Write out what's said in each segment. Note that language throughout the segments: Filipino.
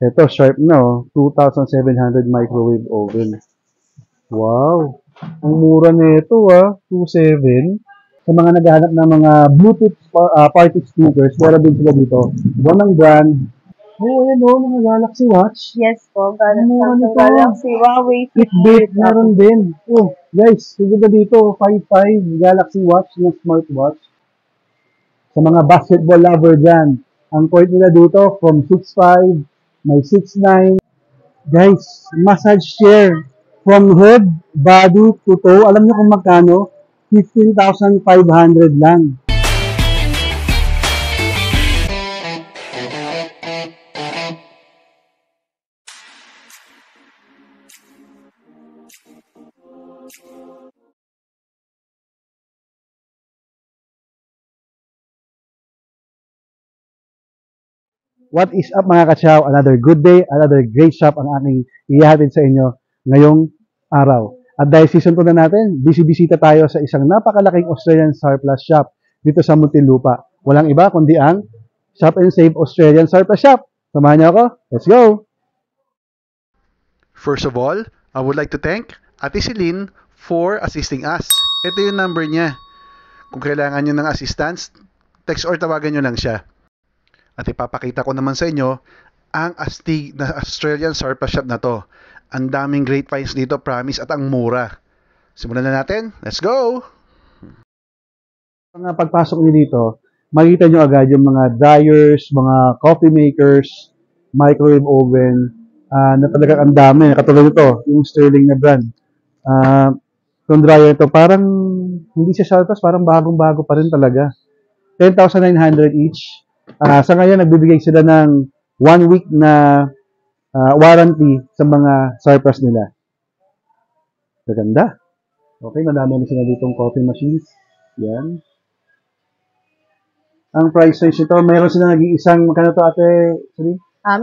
Ito, Sharp na, oh. 2,700 microwave oven. Wow! Ang mura nito, ah. 2,700. Sa mga naghahanap ng mga Bluetooth party speakers, meron din sila dito. One ng brand. Oh, ayan, oh, mga Galaxy Watch. Yes po, Mura Samsung nito. Galaxy, Huawei, Fitbit, meron din. Oh, guys, sige ba dito, 5.5 Galaxy Watch na smartwatch. Sa mga basketball lover dyan, ang point nila dito from 6.5, may 6.9. Guys, massage chair from head, body to toe. Alam nyo kung magkano? 15,500 lang. What is up mga kachaw? Another good day, another great shop ang aking ihahatid sa inyo ngayong araw. At dahil season 2 na natin, bisita tayo sa isang napakalaking Australian surplus shop dito sa Muntinlupa. Walang iba kundi ang Shop and Save Australian Surplus Shop. Samahan niyo ako. Let's go! First of all, I would like to thank Ate Celine for assisting us. Ito yung number niya. Kung kailangan nyo ng assistance, text or tawagan nyo lang siya. At ipapakita ko naman sa inyo ang astig na Australian surplus shop na to. Ang daming great finds dito, promise, at ang mura. Simulan na natin. Let's go! Mga pagpasok niyo dito, makikita nyo agad yung mga dryers, mga coffee makers, microwave oven, na talagang ang dami. Katulad nito, yung Sterling na brand. Yung dryer ito, parang hindi siya surplus, parang bagong-bago pa rin talaga. 10,900 each. Sa ngayon, nagbibigay sila ng 1 week na warranty sa mga surplus nila. Maganda. Okay, madami na sila ditong coffee machines. Yan. Ang price range nito, meron sila nag-iisang, magkano to ate? Sorry?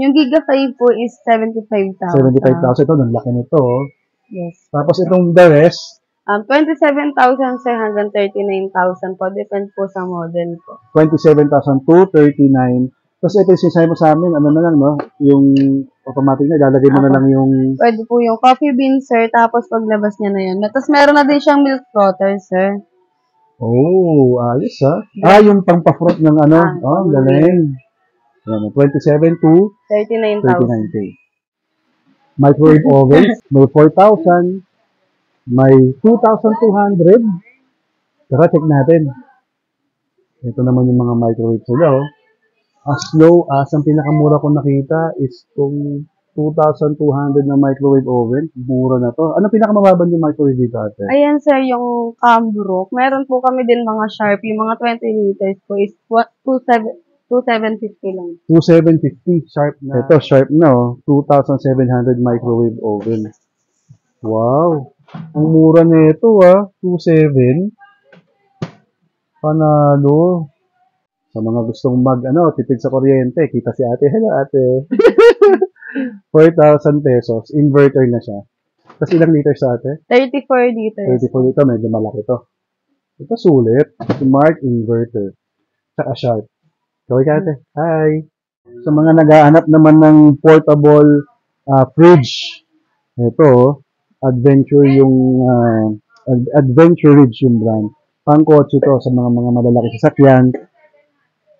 Yung Giga 5 po is 75,000. 75,000 ito, ang laki nito. Oh. Yes. Tapos itong the rest, 27,000, 39,000 po. Depende po sa model po. 27,239. Tapos ito yung sinasabi mo sa amin, ano na lang, no? Yung automatic na, ilalagay mo na lang yung... Pwede po yung coffee bean, sir. Tapos paglabas niya na yun. Tapos meron na din siyang milk frother, sir. Oh, ayos ha. Yung pangpa-fruit ng ano. Oh, galing. 27 to 39,000. 39K. Microwave oven, may 4,000. May 2,200. Tara, check natin. Ito naman yung mga microwave sila. Oh. As low as ang pinakamura ko nakita is itong 2,200 na microwave oven. Mura na to. Ano pinakamababang yung microwave dito ate? Ayan, sir, yung Cambrook. Meron po kami din mga Sharp. Yung mga 20 liters po is 2,750 lang. 2,750 Sharp na. Ito, Sharp na. Oh. 2,700 microwave oven. Wow. Ang mura nito 2,700. Panalo. Sa mga gustong tipid sa kuryente, kita si ate. Hello ate. 4,000 pesos. Inverter na siya. Tapos ilang liters sa ate? 34 liters. 34 liters. Medyo malaki to. Ito sulit. Smart inverter. Tsaka sharp. Kaway ka ate. Hi. Sa mga naghahanap naman ng portable fridge. Ito Adventure Ridge yung brand. Pangkotse to sa mga malalaki sasakyan.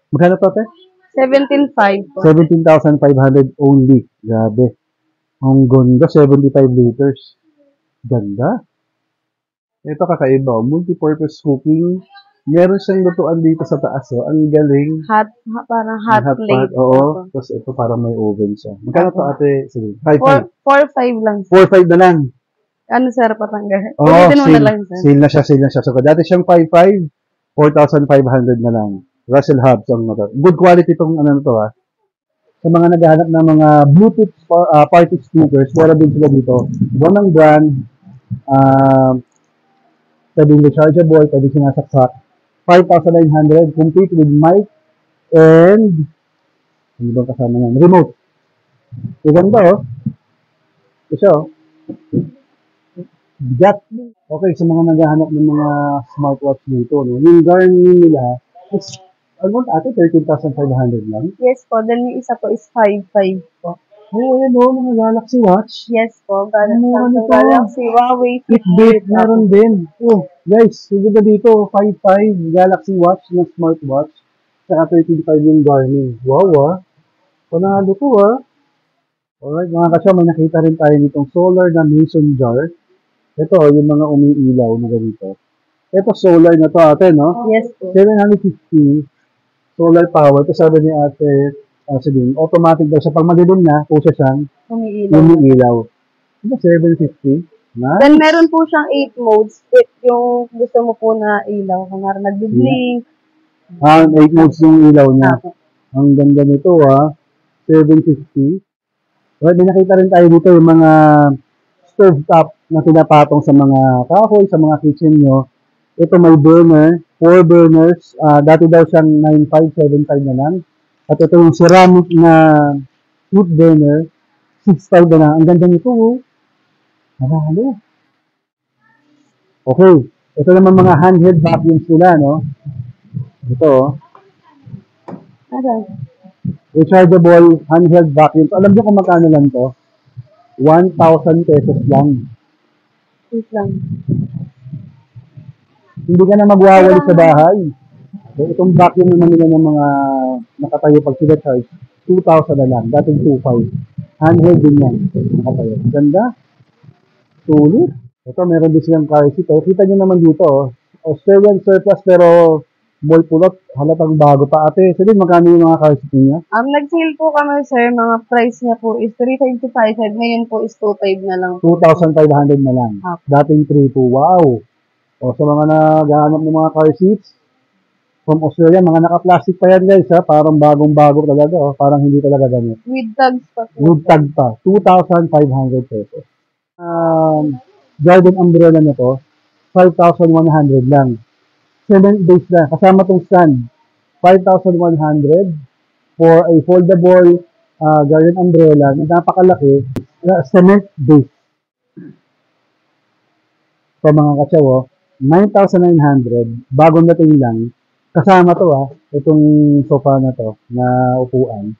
Magkano to, te? 17,500 po. 17,500 only. Grabe. Ang ganda, 75 liters. Ganda. Ito kakaiba. Multi-purpose cooking. Meron siyang lutuan dito sa taas. Ang galing. Parang hot plate. Oo. Tapos ito parang may oven siya. Magkano to, ate? Sige. 5,500. 4,500 lang. 4,500 na lang. Ano, sir, patanggal? Sale na siya. So, dati siyang 5,500, 4,500 na lang. Russell Hobbs ang good quality itong Sa mga naghahanap ng mga Bluetooth party speakers, meron din sila dito. One ng brand, pwedeng rechargeable, pwedeng sinasaksak. 5,900, complete with mic and ano bang kasama niyan? Remote. Ganda Ito bigat. Okay, sa mga naghahanap ng mga smartwatch dito, yung Garmin nila is, ate, 13,500 lang? Yes po, then yung isa po is 5,500 po. Oh, ayan o, mga Galaxy Watch. Yes po, Ano Samsung nito? Galaxy, Huawei, Fitbit, meron din. Oh, guys, sige ba dito, 5.5 Galaxy Watch na smartwatch. Saka 13.5 yung Garmin. Wow, ah. Panalo to, ah. Alright, mga kasya, may nakita rin tayo nitong solar na mason jar. Ito, yung mga umiilaw na ganito. Ito, solar na to, ate, no? Yes po. 750 solar power. Ito sabi ni ate, sabihin, automatic daw siya. Pag madilim na, pusa siyang Umiilaw. umiilaw. Ito, 750. Nice. Then meron po siyang 8 modes. Yung gusto mo po na ilaw. Kunwari nag-blink. 8 modes yung ilaw niya. Apo. Ang ganda nito, 750. Well, may nakita rin tayo dito yung mga stove top na pinapatong sa mga kahoy, sa mga kitchen nyo. Ito may burner, 4 burners. Dati daw siyang 9,575 na lang. At ito yung ceramic na wood burner, 6,500 na lang. Ang ganda nito, oh. Maralo. Okay. Ito naman mga handheld vacuums nila, no? Ito, oh. Ayan. Rechargeable handheld vacuums. Alam niyo kung magkano lang to? 1,000 pesos lang. Wait lang. Hindi ka na magwawali sa bahay. So, itong vacuum naman nila ng mga nakatayo pag sila charge, 2,000 na lang. Dating 2,500. Handheld din yan. Nakatayo. Ganda. Sulit. Ito, meron din silang car seat. Kita nyo naman dito, oh. Australian surplus pero mall pulot. Halatang bago pa. Ate, sabihin magkano yung mga car seat niya? Nag-sale po kami, sir. Mga price niya po is 375. Ngayon po is 25 na lang. 2,500 na lang. Apo. Dating 3,200. Wow. O sa mga naghahanap ng mga car seats from Australia, mga naka-plastic pa yan guys, ha? Parang bagong-bago talaga, oh. Parang hindi talaga gamit. With tags pa po. Wood tag pa, 2,500 pesos. Garden umbrella na to, 5,100 lang. 7 days na, kasama tong stand. 5,100 for a foldable garden umbrella na napakalaki, cement base. So mga katsaw, 9,900, bagong dating lang. Kasama to, itong sofa na to, na upuan.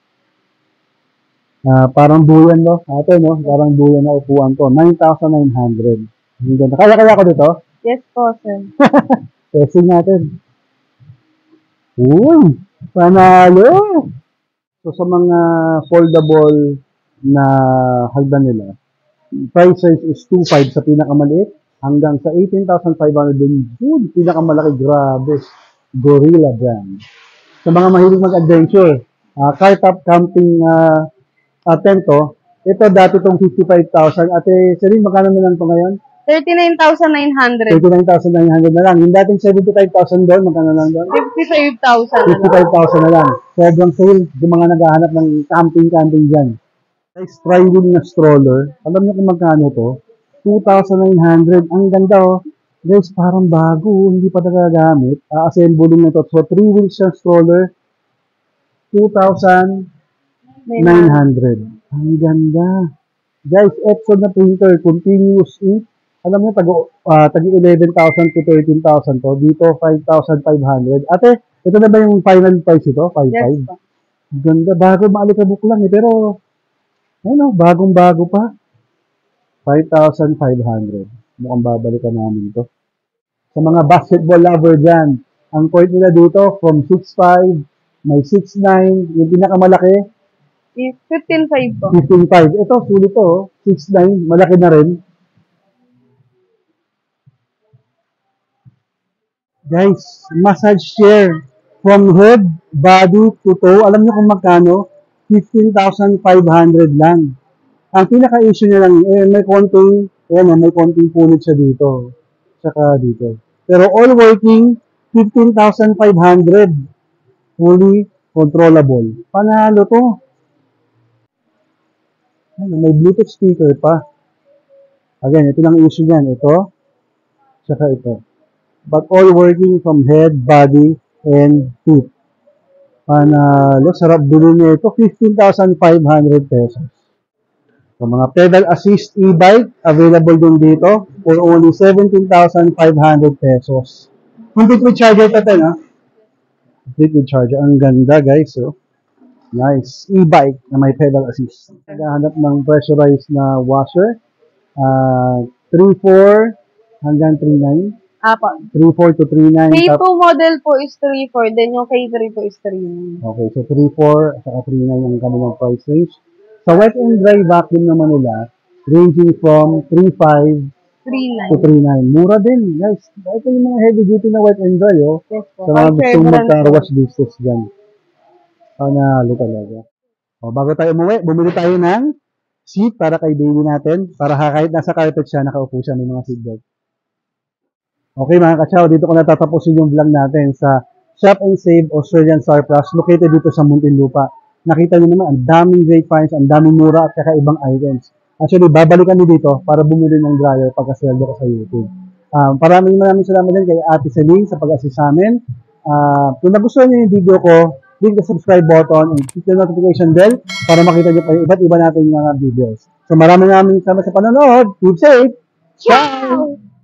Parang buyan, no? Ate, no? Parang buyan na upuan to. 9,900. Kaya ko dito? Yes po, sir. Testing natin. Uy! Panalo! So, sa mga foldable na hagdan nila, price range is 2,500 sa pinakamaliit hanggang sa 18,500 din. Good! Pinakamalaki, grabe. Gorilla brand. Sa mga mahilig mag-adventure, car top camping tento, ito dati itong 55,000. Ate, Celine, magkano na lang ito ngayon? 39,900. 39,900 na lang. Yung dating 75,000 doon, magkano lang doon? 55,000 na lang. 55,000 na lang. Sobrang sale yung mga naghahanap ng camping dyan. Guys, tri-wheel na stroller. Alam niyo kung magkano to? 2,900. Ang ganda, oh. Guys, parang bago. Hindi pa nagagamit. Assembling na to. So, 3 wheels siya stroller. 2,900. Ang ganda. Guys, Epson na printer. Continuous ink. Alam mo, tagi 11,000 to 13,000 to. Dito, 5,500. Ate, ito na ba yung final price ito? 5,500? Yes po. Ganda. Bago, maalikabok lang eh. Pero, ano, bagong-bago pa. 5,500. Mukhang babalikan namin to. Sa mga basketball lover dyan, ang court nila dito from 6'5", may 6'9", yung pinakamalaki, 15,500 po. 15'5". Ito, sulit to, 6'9", malaki na rin. Guys, massage chair from head, body to toe. Alam niyo kung magkano? 15,500 lang. Ang pinaka-issue niya lang, may konting punit siya dito. Saka dito. Pero all working, 15,500. Fully controllable. Panalo to. May Bluetooth speaker pa. Again, ito lang issue niyan. Ito, saka ito. But all working from head, body, and feet. Panalo. Sarap bilhin niya ito. 15,500 pesos. So, mga pedal assist e-bike, available din dito for only 17,500 pesos. Complete with charger pa tayo, Complete with charger. Ang ganda, guys. Oh. Nice. E-bike na may pedal assist. Naghahanap ng pressurized na washer. 3.4 hanggang 3.9. Apo. 3.4 to 3.9. K2 model po is 3.4, then yung K3 po is 3.9. Okay, so 3.4 at saka 3.9 ang kanilang price range. Sa wet and dry vacuum naman nila, ranging from 3.5 to 3.9. 3.9. Mura din, guys. Ito yung mga heavy duty na wet and dry, oh. Yes po. Sa mga May gustong Chevron magka po. wash business dyan. Panalo talaga. O, bago tayo umuwi, bumili tayo ng seat para kay baby natin. Para kahit nasa carpet siya, nakaupo siya, may mga seatbelt. Okay mga kachaw, dito ko natatapusin yung vlog natin sa Shop and Save Australian Surplus located dito sa Muntinlupa. Nakita niyo naman, ang daming great finds, ang daming mura at kakaibang items. Actually, babalik kami dito para bumili ng dryer pagkasweldo ko sa YouTube. Maraming salamat din kay Ate Celine sa pag-assist sa amin. Kung nagustuhan niyo yung video ko, click the subscribe button and click the notification bell para makita niyo pa yung iba't iba natin mga videos. So maraming salamat sa panonood. Keep safe! Ciao!